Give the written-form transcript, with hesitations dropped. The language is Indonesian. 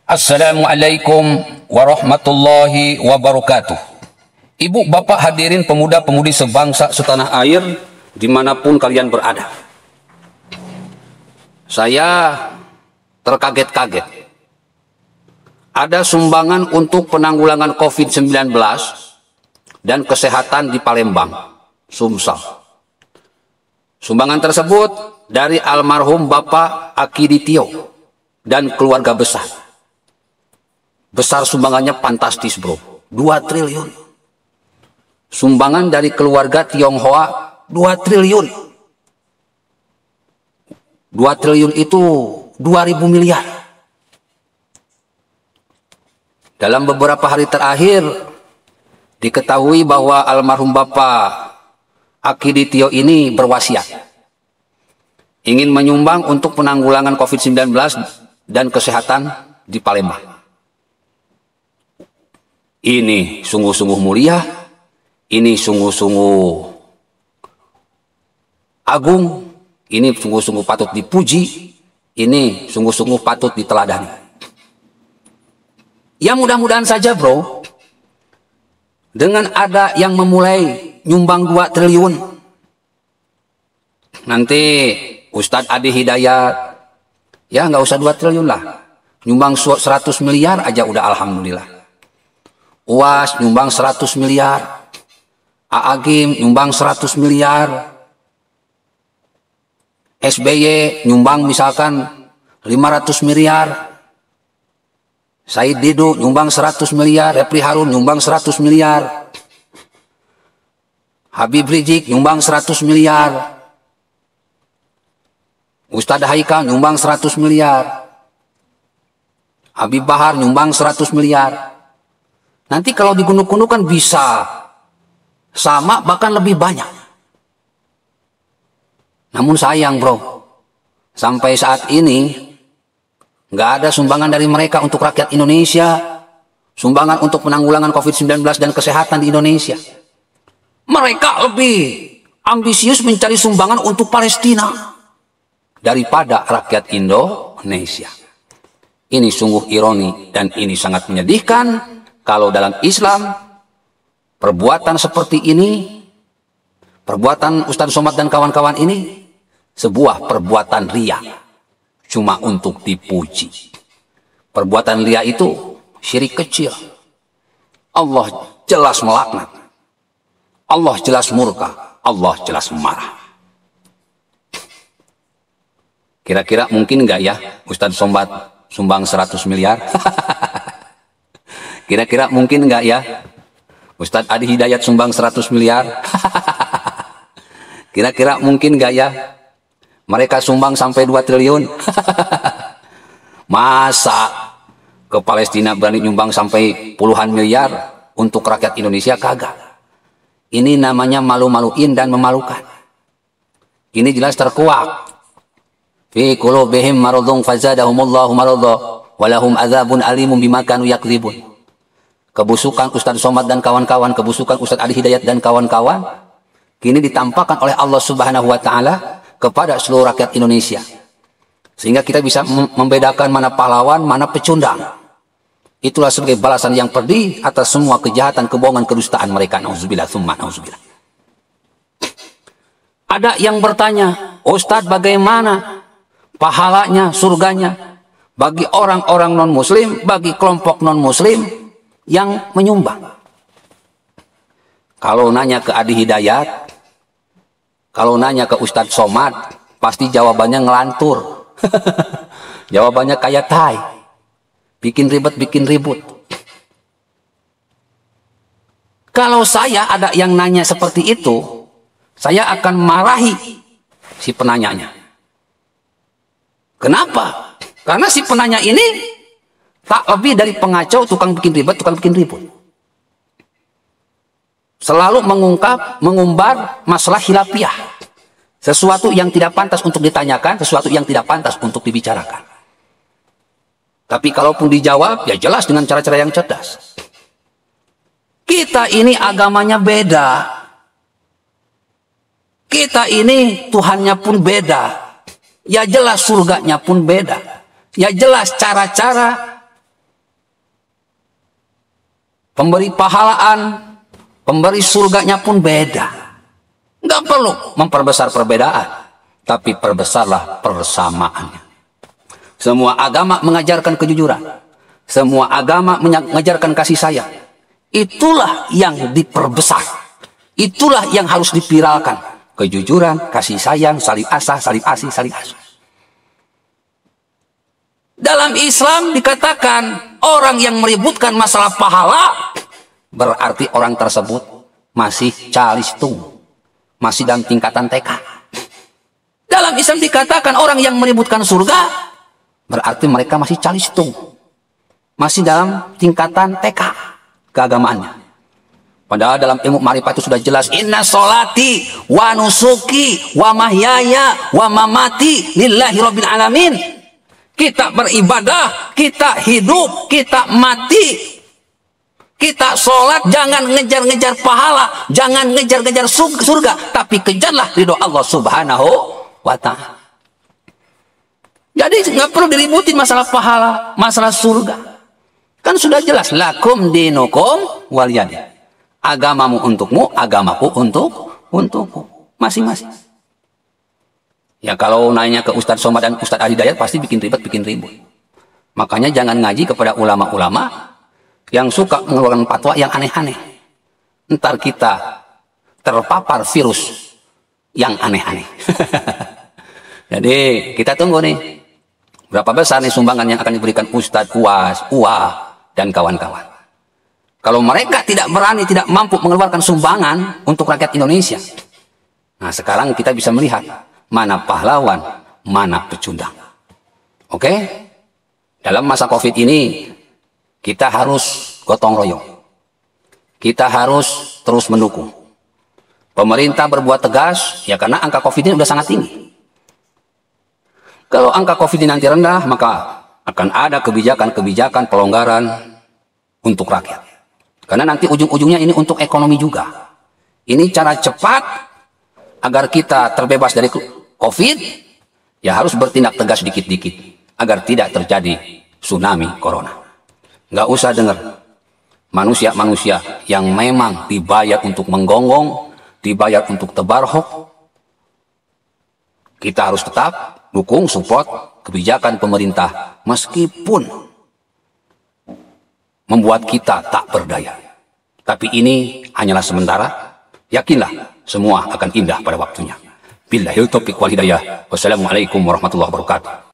Assalamualaikum warahmatullahi wabarakatuh. Ibu, bapak, hadirin pemuda-pemudi sebangsa setanah air dimanapun kalian berada. Saya terkaget-kaget. Ada sumbangan untuk penanggulangan COVID-19 dan kesehatan di Palembang, Sumsel. Sumbangan tersebut dari almarhum Bapak Akiditio dan keluarga besar. Besar sumbangannya fantastis, bro. 2 triliun. Sumbangan dari keluarga Tionghoa 2 triliun. 2 triliun itu 2.000 miliar. Dalam beberapa hari terakhir diketahui bahwa almarhum Bapak Akiditio ini berwasiat ingin menyumbang untuk penanggulangan COVID-19 dan kesehatan di Palembang. Ini sungguh-sungguh mulia, ini sungguh-sungguh agung, ini sungguh-sungguh patut dipuji, ini sungguh-sungguh patut diteladani. Ya mudah-mudahan saja, bro, dengan ada yang memulai nyumbang 2 triliun, nanti Ustadz Adi Hidayat, ya nggak usah 2 triliun lah, nyumbang 100 miliar aja udah alhamdulillah. UAS nyumbang 100 miliar, Aagim nyumbang 100 miliar, SBY nyumbang misalkan 500 miliar, Said Didu nyumbang 100 miliar, Repli Harun nyumbang 100 miliar, Habib Rizik nyumbang 100 miliar, Ustadz Haikal nyumbang 100 miliar, Habib Bahar nyumbang 100 miliar. Nanti kalau digunung-gunungkan bisa sama bahkan lebih banyak. Namun sayang, bro, sampai saat ini nggak ada sumbangan dari mereka untuk rakyat Indonesia, sumbangan untuk penanggulangan COVID-19 dan kesehatan di Indonesia. Mereka lebih ambisius mencari sumbangan untuk Palestina daripada rakyat Indonesia. Ini sungguh ironi dan ini sangat menyedihkan. Kalau dalam Islam, perbuatan seperti ini, perbuatan Ustadz Somad dan kawan-kawan ini, sebuah perbuatan riya, cuma untuk dipuji. Perbuatan riya itu syirik kecil. Allah jelas melaknat, Allah jelas murka, Allah jelas marah. Kira-kira mungkin nggak ya Ustadz Somad sumbang 100 miliar? Kira-kira mungkin nggak ya Ustadz Adi Hidayat sumbang 100 miliar? Kira-kira mungkin nggak ya mereka sumbang sampai 2 triliun? Masa ke Palestina berani nyumbang sampai puluhan miliar untuk rakyat Indonesia? Kagak. Ini namanya malu-maluin dan memalukan. Ini jelas terkuak. Fi qulubihim maradun fazadahumullahu marada walahum adzabun alimun bima kanu yakdzibun. Kebusukan Ustadz Somad dan kawan-kawan, kebusukan Ustadz Adi Hidayat dan kawan-kawan, kini ditampakkan oleh Allah Subhanahu wa Ta'ala kepada seluruh rakyat Indonesia. Sehingga kita bisa membedakan mana pahlawan, mana pecundang. Itulah sebagai balasan yang pedih atas semua kejahatan, kebohongan, kedustaan mereka. Nauzubillah, tsumma nauzubillah. Ada yang bertanya, Ustadz, bagaimana pahalanya, surganya bagi orang-orang non-muslim, bagi kelompok non-muslim yang menyumbang? Kalau nanya ke Adi Hidayat, kalau nanya ke Ustadz Somad, pasti jawabannya ngelantur. Jawabannya kayak tai, bikin ribut. Kalau saya ada yang nanya seperti itu, saya akan marahi si penanyanya. Kenapa? Karena si penanya ini tak lebih dari pengacau, tukang bikin ribut. Selalu mengumbar masalah khilafiyah. Sesuatu yang tidak pantas untuk ditanyakan, sesuatu yang tidak pantas untuk dibicarakan. Tapi kalaupun dijawab, ya jelas dengan cara-cara yang cerdas. Kita ini agamanya beda. Kita ini Tuhannya pun beda. Ya jelas surganya pun beda. Ya jelas cara-cara pemberi pahalaan, pemberi surganya pun beda. Nggak perlu memperbesar perbedaan, tapi perbesarlah persamaannya. Semua agama mengajarkan kejujuran. Semua agama mengajarkan kasih sayang. Itulah yang diperbesar. Itulah yang harus dipiralkan. Kejujuran, kasih sayang, saling asah, saling asih, saling asuh. Dalam Islam dikatakan orang yang meributkan masalah pahala berarti orang tersebut masih calistung, masih dalam tingkatan TK. Dalam Islam dikatakan orang yang meributkan surga berarti mereka masih calistung, masih dalam tingkatan TK keagamaannya. Padahal dalam ilmu ma'rifat itu sudah jelas, inna sholati wa nusuki wa mahyaya wa mamati lillahi rabbil alamin. Kita beribadah, kita hidup, kita mati, kita sholat, jangan ngejar-ngejar pahala, jangan ngejar-ngejar surga, tapi kejarlah ridho Allah subhanahu wa ta'ala. Jadi nggak perlu diributin masalah pahala, masalah surga. Kan sudah jelas, lakum dinukum waliyadin. Agamamu untukmu, agamaku untukku. Masing-masing. Ya kalau nanya ke Ustadz Somad dan Ustadz Ali Dayat pasti bikin ribet. Makanya jangan ngaji kepada ulama-ulama yang suka mengeluarkan fatwa yang aneh-aneh. Ntar kita terpapar virus yang aneh-aneh. Jadi kita tunggu nih. Berapa besar nih sumbangan yang akan diberikan Ustadz Uwas, Uwa, dan kawan-kawan. Kalau mereka tidak berani, tidak mampu mengeluarkan sumbangan untuk rakyat Indonesia. Nah sekarang kita bisa melihat mana pahlawan, mana pecundang. Oke? Dalam masa COVID ini, kita harus gotong royong. Kita harus terus mendukung. Pemerintah berbuat tegas, ya karena angka COVID ini sudah sangat tinggi. Kalau angka COVID ini nanti rendah, maka akan ada kebijakan-kebijakan pelonggaran untuk rakyat. Karena nanti ujung-ujungnya ini untuk ekonomi juga. Ini cara cepat agar kita terbebas dari COVID, ya harus bertindak tegas dikit-dikit agar tidak terjadi tsunami corona. Nggak usah dengar manusia-manusia yang memang dibayar untuk menggonggong, dibayar untuk tebar hoax. Kita harus tetap dukung, support kebijakan pemerintah meskipun membuat kita tak berdaya. Tapi ini hanyalah sementara. Yakinlah semua akan indah pada waktunya. Billahil taufiq wal hidayah. Wassalamualaikum warahmatullahi wabarakatuh.